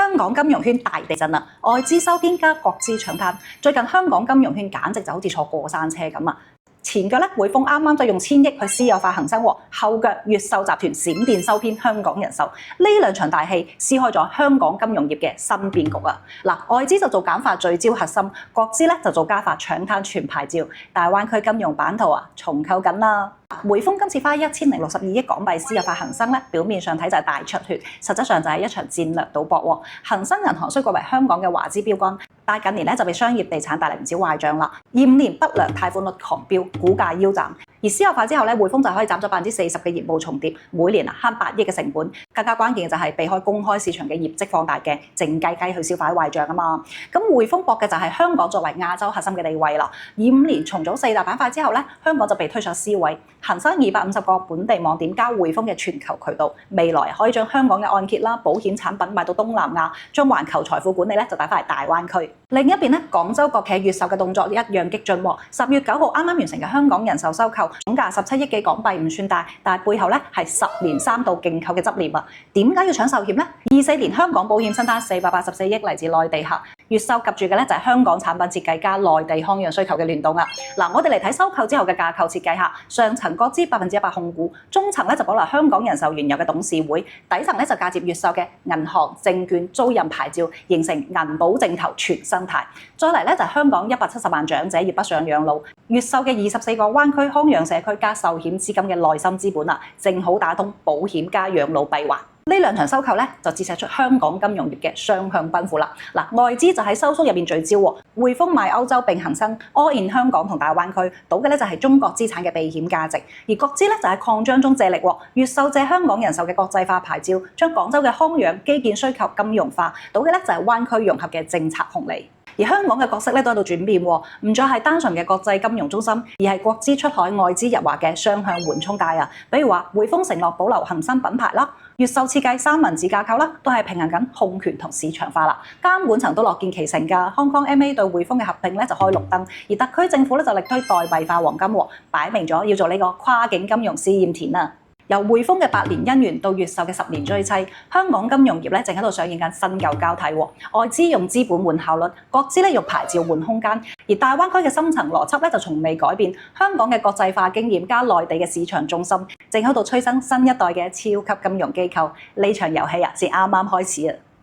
香港金融圈大地震啦，外資收編加國資搶灘。最近香港金融圈簡直就好似坐過山車咁啊！前腳咧匯豐啱啱就用1000億去私有化恒生，後腳越秀集團閃電收編香港人壽，呢兩場大戲撕開咗香港金融業嘅新變局啊！外資就做簡化聚焦核心，國資咧就做加法搶灘全牌照，大灣區金融版圖重構緊啦！匯豐今次花1062億港幣私有化恒生咧，表面上睇就係大出血，實質上就係一場戰略賭博喎。恒生銀行雖貴為香港嘅華資標杆，但近年就被商業地產帶嚟唔少壞帳啦，25年不良貸款率狂飆，股價腰斬。而私有化之後匯豐就可以斬咗40%嘅業務重疊，每年慳8億嘅成本。更加關鍵嘅就係避開公開市場嘅業績放大鏡，靜雞雞去消化壞帳啊嘛。咁匯豐搏嘅就係香港作為亞洲核心嘅地位啦。25年重組4大板塊之後香港就被推上 C 位。恒生250個本地網點加匯豐嘅全球渠道，未來可以將香港嘅按揭啦、保險產品賣到東南亞，將環球財富管理就帶翻嚟大灣區。另一邊廣州國企越秀嘅動作一樣激進喎。10月9號啱啱完成嘅香港人壽收購，總價17億幾港幣唔算大，但係背後係10年3度競購嘅執念啊！點解要搶壽險呢？24年香港保險新單484億嚟自內地客，越秀及住嘅就係香港產品設計加內地康養需求嘅聯動啊！我哋嚟睇收購之後嘅架構設計下，上層國資100%控股，中層就保留香港人壽原有嘅董事會，底層就嫁接越秀嘅銀行、證券、租賃牌照，形成銀保證投全生態。再嚟就係香港170萬長者要北上養老，越秀嘅24個灣區康養社區加壽險資金嘅內心資本正好打通保險加養老閉環。呢兩場收購就折射出香港金融業嘅雙向奔赴啦。外資就喺收縮入面聚焦，匯豐賣歐洲並恒生 all in 香港同大灣區，賭嘅就係中國資產嘅避險價值。而國資就喺擴張中借力，越秀借香港人壽嘅國際化牌照，將廣州嘅康養基建需求金融化，賭嘅就係灣區融合嘅政策紅利。而香港嘅角色都喺度轉變，唔再係單純嘅國際金融中心，而係國資出海、外資入華嘅雙向緩衝帶啊！比如話匯豐承諾保留恒生品牌啦，越秀設計三文治架構啦，都係平衡緊控權同市場化啦。監管層都樂見其成㗎，Hong Kong MA 對匯豐嘅合併就開綠燈，而特區政府就力推代幣化黃金，擺明咗要做呢個跨境金融試驗田啊！由匯豐嘅8年姻緣到越秀嘅10年追妻，香港金融業正喺度上演緊新舊交替。外資用資本換效率，國資用牌照換空間，而大灣區嘅深層邏輯就從未改變。香港嘅國際化經驗加內地嘅市場中心，正喺度催生新一代嘅超級金融機構。呢場遊戲先啱啱開始啊！